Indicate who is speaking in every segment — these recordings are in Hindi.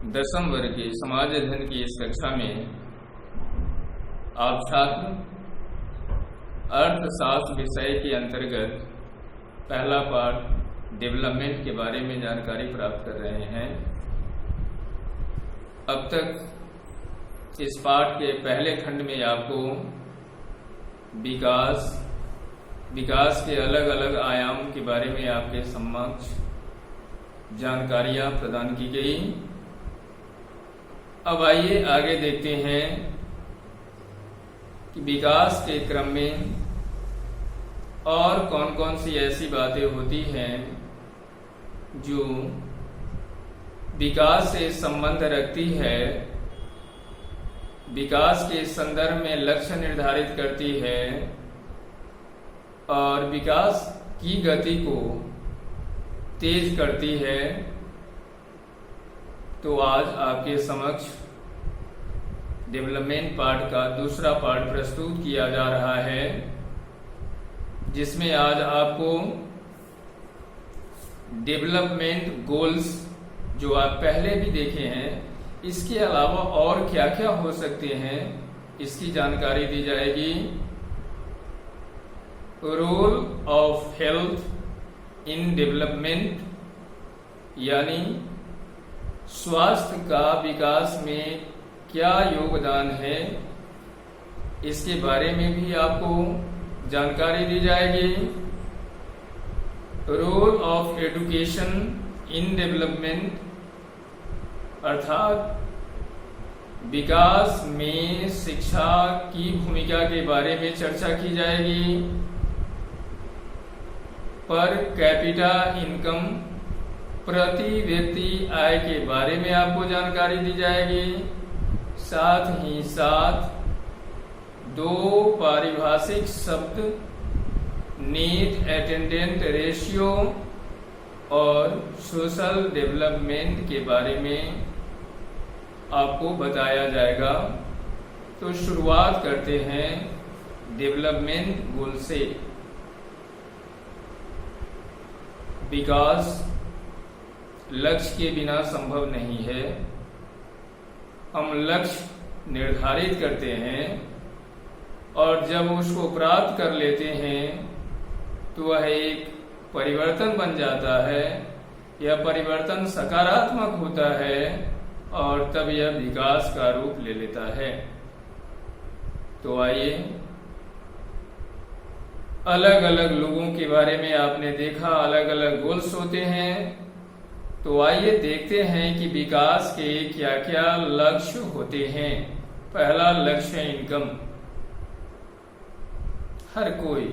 Speaker 1: 10वीं वर्ग के समाज अध्ययन की इस कक्षा में आप छात्र अर्थशास्त्र विषय के अंतर्गत पहला पाठ डेवलपमेंट के बारे में जानकारी प्राप्त कर रहे हैं। अब तक इस पाठ के पहले खंड में आपको विकास के अलग अलग आयाम के बारे में आपके समक्ष जानकारियां प्रदान की गई। अब आइए आगे देखते हैं कि विकास के क्रम में और कौन कौन सी ऐसी बातें होती हैं जो विकास से संबंध रखती है, विकास के संदर्भ में लक्ष्य निर्धारित करती है और विकास की गति को तेज करती है। तो आज आपके समक्ष डेवलपमेंट पार्ट का दूसरा पार्ट प्रस्तुत किया जा रहा है, जिसमें आज आपको डेवलपमेंट गोल्स जो आप पहले भी देखे हैं, इसके अलावा और क्या क्या हो सकते हैं इसकी जानकारी दी जाएगी। Role of health in development, यानी स्वास्थ्य का विकास में क्या योगदान है, इसके बारे में भी आपको जानकारी दी जाएगी। Role of education in development, अर्थात विकास में शिक्षा की भूमिका के बारे में चर्चा की जाएगी। पर कैपिटा इनकम, प्रति व्यक्ति आय के बारे में आपको जानकारी दी जाएगी। साथ ही साथ दो पारिभाषिक शब्द नीड अटेंडेंट रेशियो और सोशल डेवलपमेंट के बारे में आपको बताया जाएगा। तो शुरुआत करते हैं डेवलपमेंट गोल से। विकास लक्ष्य के बिना संभव नहीं है। हम लक्ष्य निर्धारित करते हैं और जब उसको प्राप्त कर लेते हैं तो वह एक परिवर्तन बन जाता है। यह परिवर्तन सकारात्मक होता है और तब यह विकास का रूप ले लेता है। तो आइए, अलग अलग लोगों के बारे में आपने देखा, अलग अलग गोल्स होते हैं। तो आइए देखते हैं कि विकास के क्या क्या लक्ष्य होते हैं। पहला लक्ष्य इनकम। हर कोई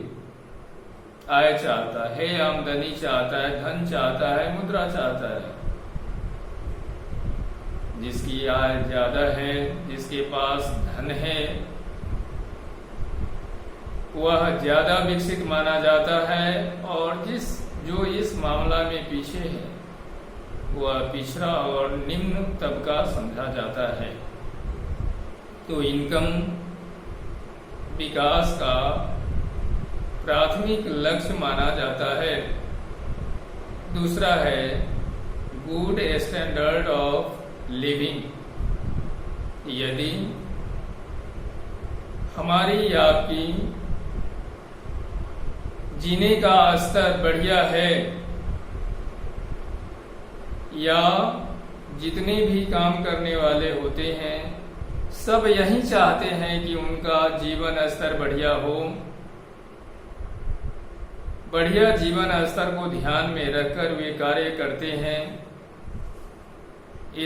Speaker 1: आय चाहता है, आमदनी चाहता है, धन चाहता है, मुद्रा चाहता है। जिसकी आय ज्यादा है, जिसके पास धन है, वह ज्यादा विकसित माना जाता है और जो इस मामला में पीछे है वह पिछड़ा और निम्न तबका समझा जाता है। तो इनकम विकास का प्राथमिक लक्ष्य माना जाता है। दूसरा है गुड स्टैंडर्ड ऑफ लिविंग। यदि हमारी या आपकी जीने का स्तर बढ़िया है या जितने भी काम करने वाले होते हैं सब यही चाहते हैं कि उनका जीवन स्तर बढ़िया हो। बढ़िया जीवन स्तर को ध्यान में रखकर वे कार्य करते हैं।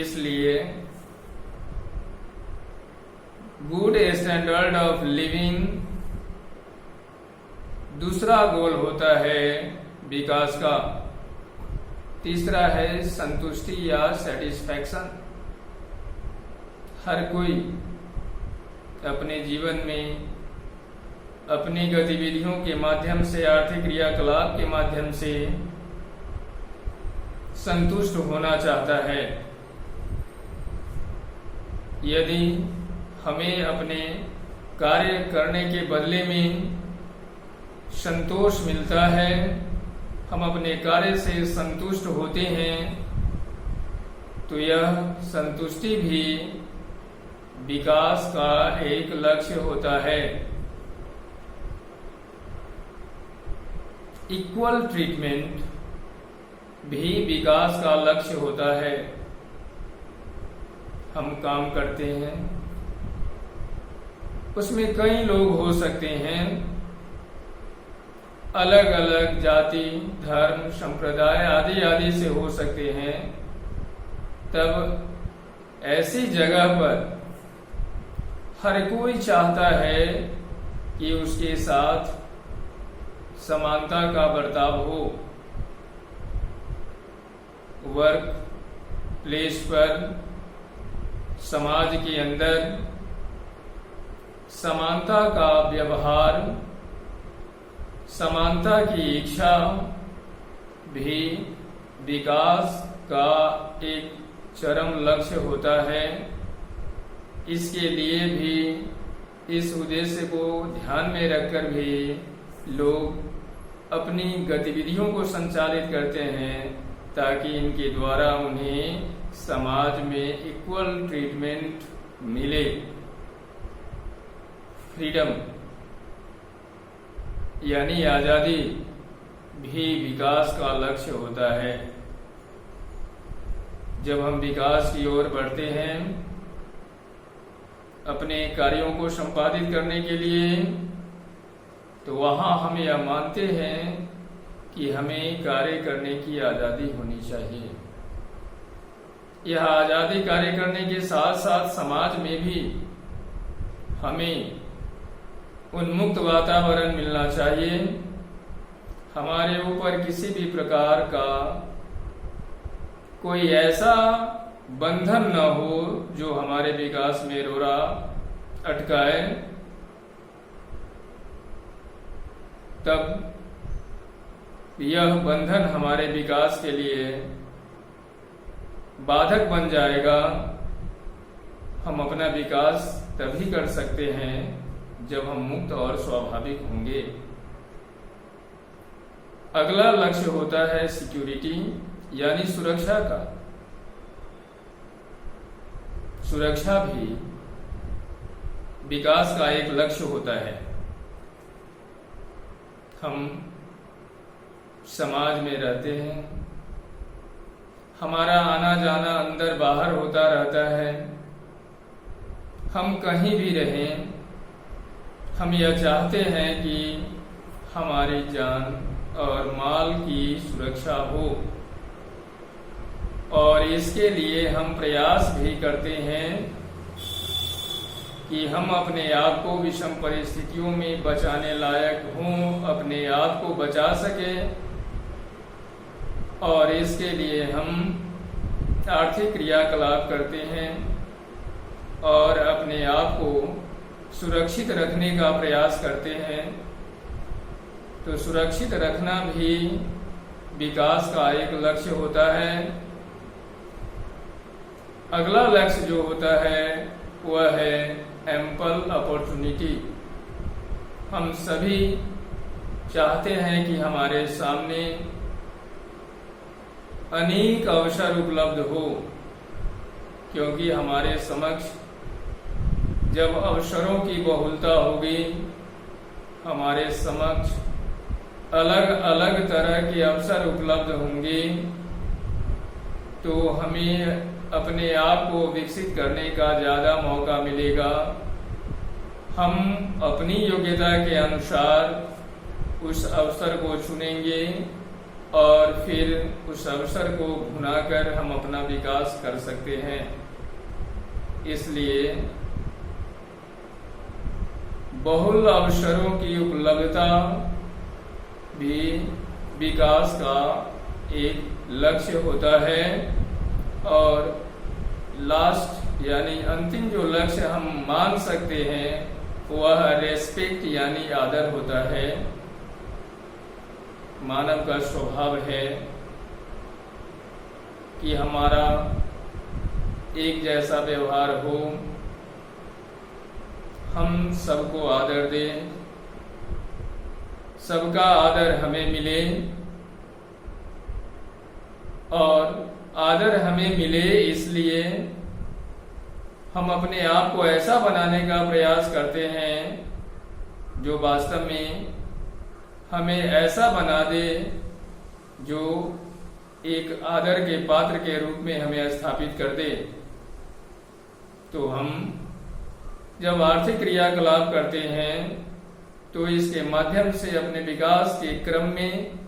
Speaker 1: इसलिए गुड स्टैंडर्ड ऑफ लिविंग दूसरा गोल होता है विकास का। तीसरा है संतुष्टि या सेटिस्फैक्शन। हर कोई अपने जीवन में अपनी गतिविधियों के माध्यम से, आर्थिक क्रियाकलाप के माध्यम से संतुष्ट होना चाहता है। यदि हमें अपने कार्य करने के बदले में संतोष मिलता है, हम अपने कार्य से संतुष्ट होते हैं, तो यह संतुष्टि भी विकास का एक लक्ष्य होता है। इक्वल ट्रीटमेंट भी विकास का लक्ष्य होता है। हम काम करते हैं, उसमें कई लोग हो सकते हैं, अलग अलग जाति, धर्म, संप्रदाय आदि आदि से हो सकते हैं। तब ऐसी जगह पर हर कोई चाहता है कि उसके साथ समानता का बर्ताव हो। वर्क प्लेस पर, समाज के अंदर समानता का व्यवहार, समानता की इच्छा भी विकास का एक चरम लक्ष्य होता है। इसके लिए भी, इस उद्देश्य को ध्यान में रखकर भी लोग अपनी गतिविधियों को संचालित करते हैं ताकि इनके द्वारा उन्हें समाज में इक्वल ट्रीटमेंट मिले। फ्रीडम यानी आजादी भी विकास का लक्ष्य होता है। जब हम विकास की ओर बढ़ते हैं अपने कार्यों को संपादित करने के लिए, तो वहां हम यह मानते हैं कि हमें कार्य करने की आजादी होनी चाहिए। यह आजादी कार्य करने के साथ साथ समाज में भी हमें उन्मुक्त वातावरण मिलना चाहिए। हमारे ऊपर किसी भी प्रकार का कोई ऐसा बंधन न हो जो हमारे विकास में रोड़ा अटकाए। तब यह बंधन हमारे विकास के लिए बाधक बन जाएगा। हम अपना विकास तभी कर सकते हैं जब हम मुक्त और स्वाभाविक होंगे। अगला लक्ष्य होता है सिक्योरिटी यानी सुरक्षा का। सुरक्षा भी विकास का एक लक्ष्य होता है। हम समाज में रहते हैं, हमारा आना जाना अंदर बाहर होता रहता है। हम कहीं भी रहें, हम यह चाहते हैं कि हमारी जान और माल की सुरक्षा हो, और इसके लिए हम प्रयास भी करते हैं कि हम अपने आप को विषम परिस्थितियों में बचाने लायक हों, अपने आप को बचा सकें। और इसके लिए हम आर्थिक क्रियाकलाप करते हैं और अपने आप को सुरक्षित रखने का प्रयास करते हैं। तो सुरक्षित रखना भी विकास का एक लक्ष्य होता है। अगला लक्ष्य जो होता है वह है एम्पल अपॉर्चुनिटी। हम सभी चाहते हैं कि हमारे सामने अनेक अवसर उपलब्ध हो, क्योंकि हमारे समक्ष जब अवसरों की बहुलता होगी, हमारे समक्ष अलग अलग तरह के अवसर उपलब्ध होंगे, तो हमें अपने आप को विकसित करने का ज़्यादा मौका मिलेगा। हम अपनी योग्यता के अनुसार उस अवसर को चुनेंगे और फिर उस अवसर को भुनाकर हम अपना विकास कर सकते हैं। इसलिए बहुल अवसरों की उपलब्धता भी विकास का एक लक्ष्य होता है। और लास्ट यानी अंतिम जो लक्ष्य हम मान सकते हैं वह रेस्पेक्ट यानी आदर होता है। मानव का स्वभाव है कि हमारा एक जैसा व्यवहार हो, हम सबको आदर दें, सबका आदर हमें मिले और आदर हमें मिले, इसलिए हम अपने आप को ऐसा बनाने का प्रयास करते हैं जो वास्तव में हमें ऐसा बना दे जो एक आदर के पात्र के रूप में हमें स्थापित कर दे। तो हम जब आर्थिक क्रियाकलाप करते हैं तो इसके माध्यम से अपने विकास के क्रम में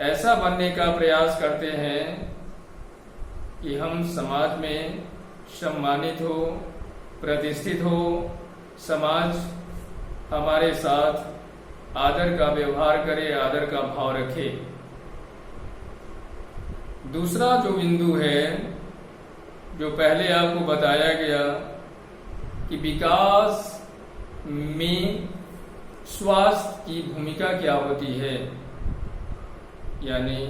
Speaker 1: ऐसा बनने का प्रयास करते हैं कि हम समाज में सम्मानित हो, प्रतिष्ठित हो, समाज हमारे साथ आदर का व्यवहार करे, आदर का भाव रखे। दूसरा जो बिंदु है, जो पहले आपको बताया गया कि विकास में स्वास्थ्य की भूमिका क्या होती है, यानी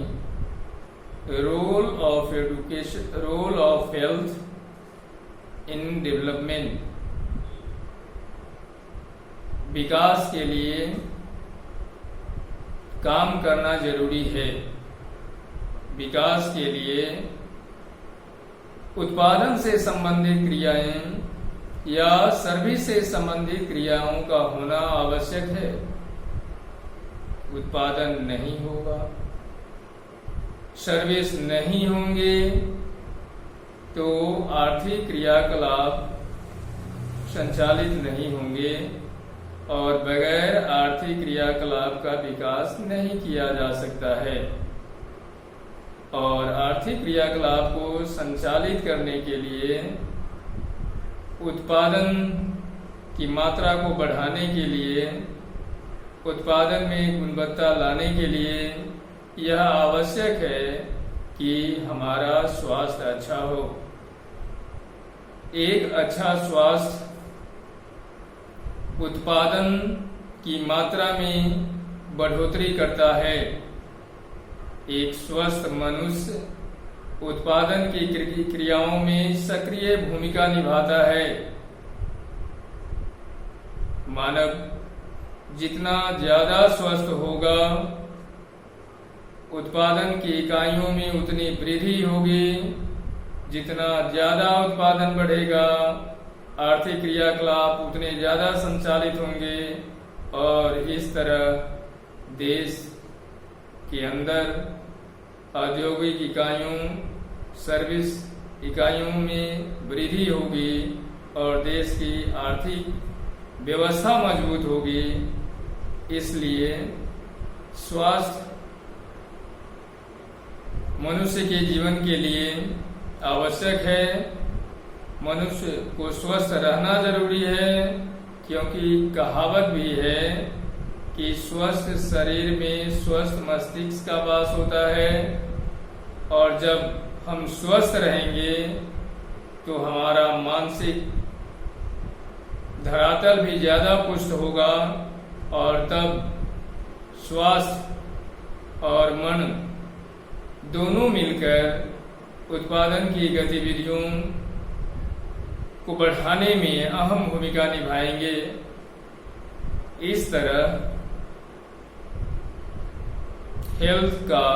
Speaker 1: role of education, role of health in development. विकास के लिए काम करना जरूरी है। विकास के लिए उत्पादन से संबंधित क्रियाएं या सर्विस से संबंधित क्रियाओं का होना आवश्यक है। उत्पादन नहीं होगा, सर्विस नहीं होंगे तो आर्थिक क्रियाकलाप संचालित नहीं होंगे और बगैर आर्थिक क्रियाकलाप का विकास नहीं किया जा सकता है। और आर्थिक क्रियाकलाप को संचालित करने के लिए उत्पादन की मात्रा को बढ़ाने के लिए, उत्पादन में गुणवत्ता लाने के लिए यह आवश्यक है कि हमारा स्वास्थ्य अच्छा हो। एक अच्छा स्वास्थ्य उत्पादन की मात्रा में बढ़ोतरी करता है। एक स्वस्थ मनुष्य उत्पादन की क्रियाओं में सक्रिय भूमिका निभाता है। मानव जितना ज्यादा स्वस्थ होगा, उत्पादन की इकाइयों में उतनी वृद्धि होगी। जितना ज्यादा उत्पादन बढ़ेगा, आर्थिक क्रियाकलाप उतने ज्यादा संचालित होंगे और इस तरह देश के अंदर औद्योगिक इकाइयों, सर्विस इकाइयों में वृद्धि होगी और देश की आर्थिक व्यवस्था मजबूत होगी। इसलिए स्वास्थ्य मनुष्य के जीवन के लिए आवश्यक है। मनुष्य को स्वस्थ रहना जरूरी है, क्योंकि कहावत भी है कि स्वस्थ शरीर में स्वस्थ मस्तिष्क का वास होता है। और जब हम स्वस्थ रहेंगे तो हमारा मानसिक धरातल भी ज्यादा पुष्ट होगा और तब स्वास्थ्य और मन दोनों मिलकर उत्पादन की गतिविधियों को बढ़ाने में अहम भूमिका निभाएंगे। इस तरह हेल्थ का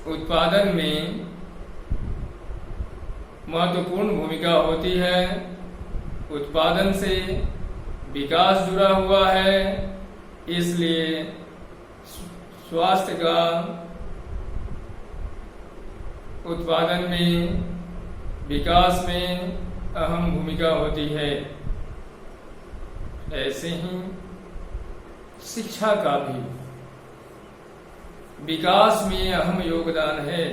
Speaker 1: उत्पादन में महत्वपूर्ण भूमिका होती है। उत्पादन से विकास जुड़ा हुआ है, इसलिए स्वास्थ्य का उत्पादन में, विकास में अहम भूमिका होती है। ऐसे ही शिक्षा का भी विकास में अहम योगदान है।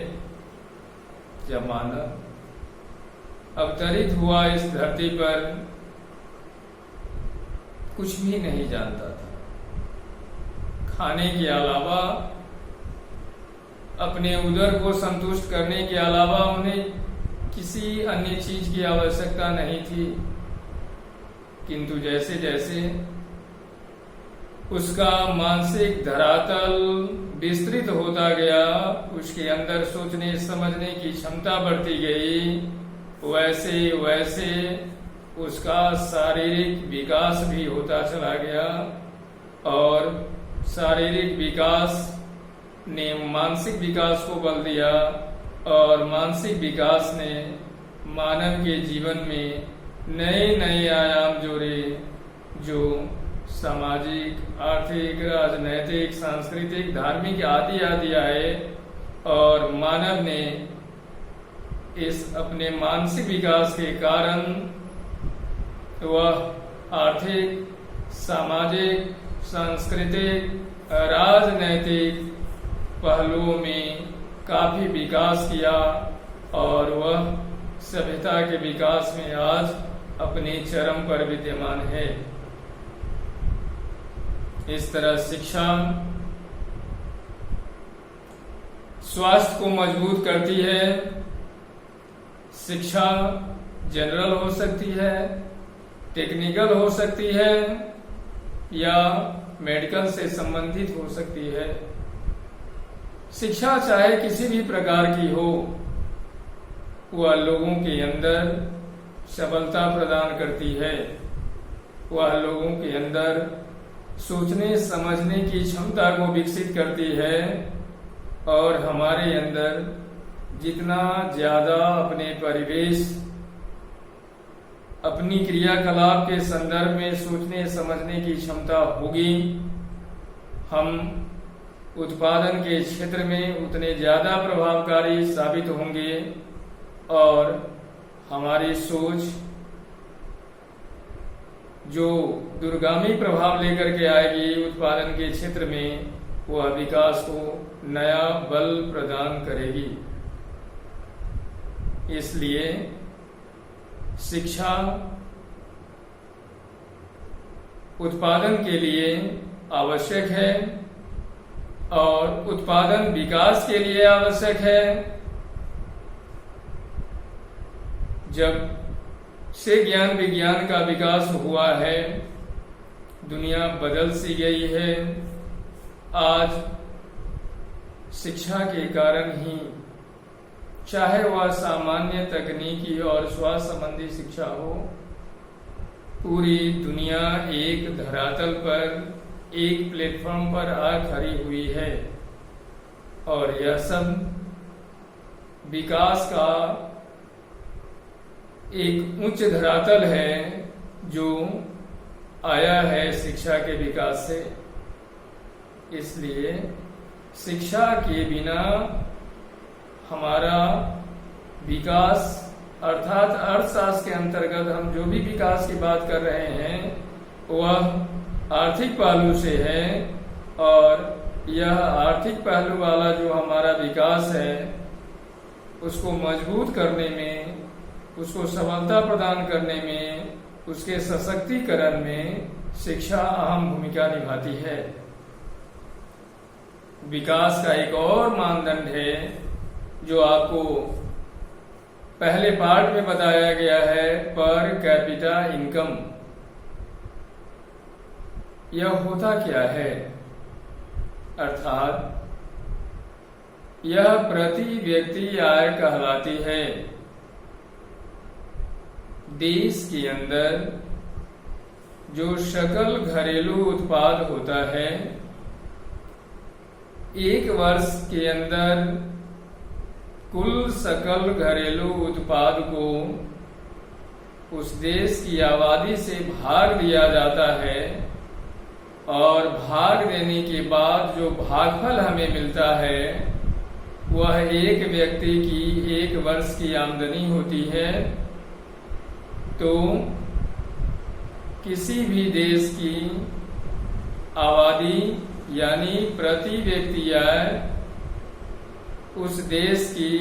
Speaker 1: जब मानव अवतरित हुआ इस धरती पर, कुछ भी नहीं जानता था। खाने के अलावा, अपने उदर को संतुष्ट करने के अलावा उन्हें किसी अन्य चीज की आवश्यकता नहीं थी। किंतु जैसे जैसे उसका मानसिक धरातल विस्तृत होता गया, उसके अंदर सोचने समझने की क्षमता बढ़ती गई, वैसे वैसे उसका शारीरिक विकास भी होता चला गया। और शारीरिक विकास ने मानसिक विकास को बल दिया और मानसिक विकास ने मानव के जीवन में नए नए आयाम जोड़े, जो सामाजिक, आर्थिक, राजनैतिक, सांस्कृतिक, धार्मिक आदि आदि आए। और मानव ने इस अपने मानसिक विकास के कारण वह आर्थिक, सामाजिक, सांस्कृतिक, राजनैतिक पहलुओं में काफी विकास किया और वह सभ्यता के विकास में आज अपने चरम पर विद्यमान है। इस तरह शिक्षा स्वास्थ्य को मजबूत करती है। शिक्षा जनरल हो सकती है, टेक्निकल हो सकती है या मेडिकल से संबंधित हो सकती है। शिक्षा चाहे किसी भी प्रकार की हो, वह लोगों के अंदर सबलता प्रदान करती है। वह लोगों के अंदर सोचने समझने की क्षमता को विकसित करती है और हमारे अंदर जितना ज्यादा अपने परिवेश, अपनी क्रियाकलाप के संदर्भ में सोचने समझने की क्षमता होगी, हम उत्पादन के क्षेत्र में उतने ज्यादा प्रभावकारी साबित होंगे और हमारी सोच जो दूरगामी प्रभाव लेकर के आएगी उत्पादन के क्षेत्र में, वह विकास को नया बल प्रदान करेगी। इसलिए शिक्षा उत्पादन के लिए आवश्यक है और उत्पादन विकास के लिए आवश्यक है। जब से ज्ञान विज्ञान का विकास हुआ है, दुनिया बदल सी गई है। आज शिक्षा के कारण ही, चाहे वह सामान्य तकनीकी और स्वास्थ्य संबंधी शिक्षा हो, पूरी दुनिया एक धरातल पर, एक प्लेटफॉर्म पर आ खड़ी हुई है और यह सब विकास का एक उच्च धरातल है जो आया है शिक्षा के विकास से। इसलिए शिक्षा के बिना हमारा विकास, अर्थात अर्थशास्त्र के अंतर्गत हम जो भी विकास की बात कर रहे हैं वह आर्थिक पहलू से है और यह आर्थिक पहलू वाला जो हमारा विकास है उसको मजबूत करने में, उसको सबलता प्रदान करने में, उसके सशक्तिकरण में शिक्षा अहम भूमिका निभाती है। विकास का एक और मानदंड है जो आपको पहले पार्ट में बताया गया है, पर कैपिटा इनकम। यह होता क्या है? अर्थात यह प्रति व्यक्ति आय कहलाती है। देश के अंदर जो सकल घरेलू उत्पाद होता है, एक वर्ष के अंदर कुल सकल घरेलू उत्पाद को उस देश की आबादी से भाग दिया जाता है और भाग देने के बाद जो भागफल हमें मिलता है वह एक व्यक्ति की एक वर्ष की आमदनी होती है। तो किसी भी देश की आबादी यानी प्रति व्यक्ति आय उस देश की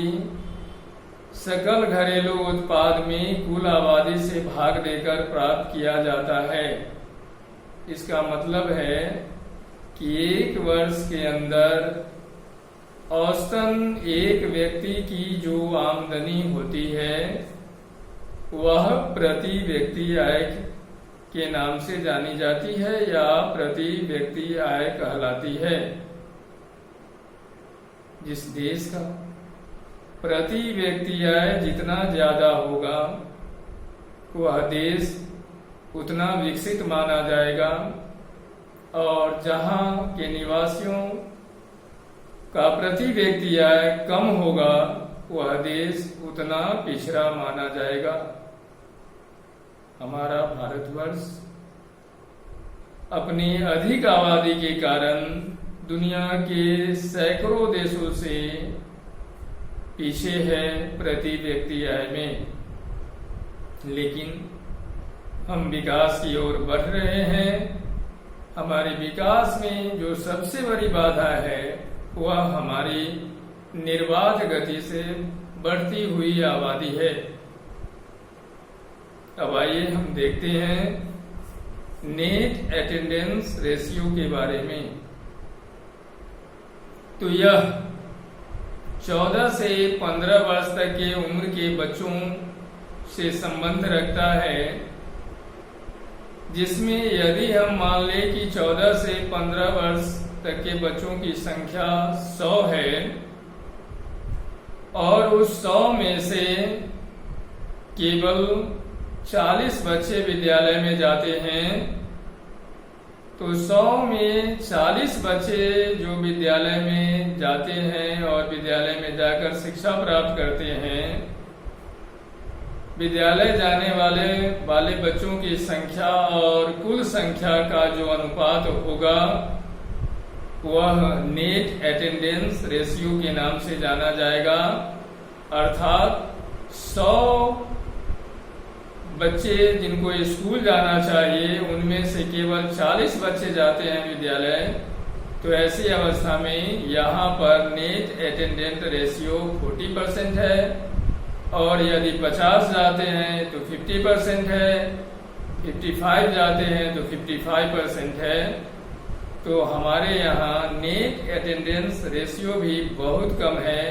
Speaker 1: सकल घरेलू उत्पाद में कुल आबादी से भाग देकर प्राप्त किया जाता है। इसका मतलब है कि एक वर्ष के अंदर औसतन एक व्यक्ति की जो आमदनी होती है वह प्रति व्यक्ति आय के नाम से जानी जाती है या प्रति व्यक्ति आय कहलाती है। जिस देश का प्रति व्यक्ति आय जितना ज्यादा होगा वह देश उतना विकसित माना जाएगा और जहां के निवासियों का प्रति व्यक्ति आय कम होगा, वह देश उतना पिछड़ा माना जाएगा। हमारा भारतवर्ष अपनी अधिक आबादी के कारण दुनिया के सैकड़ों देशों से पीछे है प्रति व्यक्ति आय में, लेकिन हम विकास की ओर बढ़ रहे हैं। हमारे विकास में जो सबसे बड़ी बाधा है वह हमारी निर्बाध गति से बढ़ती हुई आबादी है। अब आइए हम देखते हैं नेट अटेंडेंस रेशियो के बारे में। तो यह 14 से 15 वर्ष तक के उम्र के बच्चों से संबंध रखता है, जिसमें यदि हम मान लें कि 14 से 15 वर्ष तक के बच्चों की संख्या 100 है और उस 100 में से केवल 40 बच्चे विद्यालय में जाते हैं, तो 100 में 40 बच्चे जो विद्यालय में जाते हैं और विद्यालय में जाकर शिक्षा प्राप्त करते हैं, विद्यालय जाने वाले बच्चों की संख्या और कुल संख्या का जो अनुपात होगा वह नेट अटेंडेंस रेशियो के नाम से जाना जाएगा। अर्थात 100 बच्चे जिनको स्कूल जाना चाहिए उनमें से केवल 40 बच्चे जाते हैं विद्यालय, तो ऐसी अवस्था में यहाँ पर नेट अटेंडेंस रेशियो 40% है, और यदि 50 जाते हैं तो 50% है, 55 जाते हैं तो 55% है। तो हमारे यहाँ नेट अटेंडेंस रेशियो भी बहुत कम है।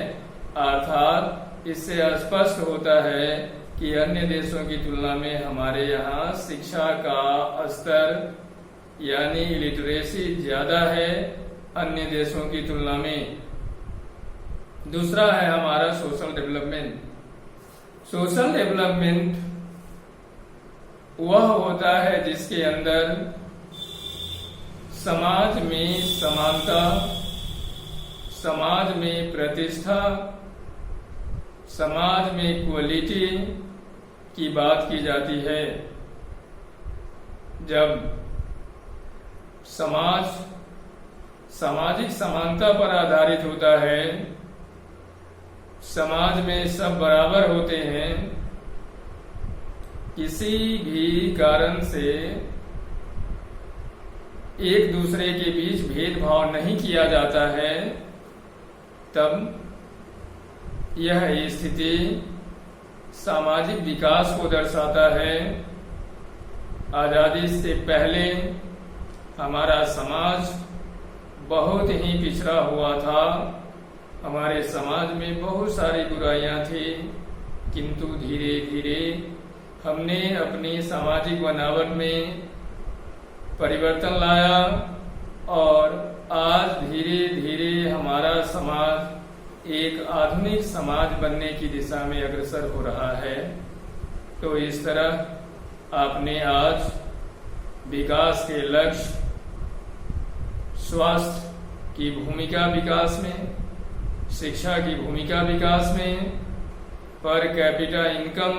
Speaker 1: अर्थात इससे स्पष्ट होता है कि अन्य देशों की तुलना में हमारे यहाँ शिक्षा का स्तर यानी लिटरेसी ज्यादा है अन्य देशों की तुलना में। दूसरा है हमारा सोशल डेवलपमेंट। सोशल डेवलपमेंट वह होता है जिसके अंदर समाज में समानता, समाज में प्रतिष्ठा, समाज में इक्वलिटी की बात की जाती है। जब समाज सामाजिक समानता पर आधारित होता है, समाज में सब बराबर होते हैं, किसी भी कारण से एक दूसरे के बीच भेदभाव नहीं किया जाता है, तब यह स्थिति सामाजिक विकास को दर्शाता है। आजादी से पहले हमारा समाज बहुत ही पिछड़ा हुआ था। हमारे समाज में बहुत सारी बुराइयां थी, किंतु धीरे धीरे हमने अपनी सामाजिक बनावट में परिवर्तन लाया और आज धीरे धीरे हमारा समाज एक आधुनिक समाज बनने की दिशा में अग्रसर हो रहा है। तो इस तरह आपने आज विकास के लक्ष्य, स्वास्थ्य की भूमिका विकास में, शिक्षा की भूमिका विकास में, per capita income,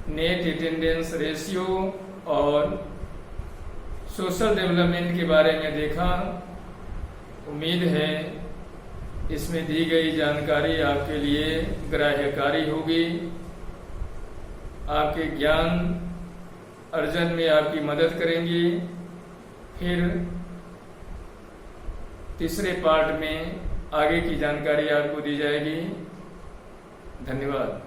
Speaker 1: net attendance ratio और सोशल डेवलपमेंट के बारे में देखा। उम्मीद है इसमें दी गई जानकारी आपके लिए ग्राह्यकारी होगी, आपके ज्ञान अर्जन में आपकी मदद करेंगी। फिर तीसरे पार्ट में आगे की जानकारी आपको दी जाएगी। धन्यवाद।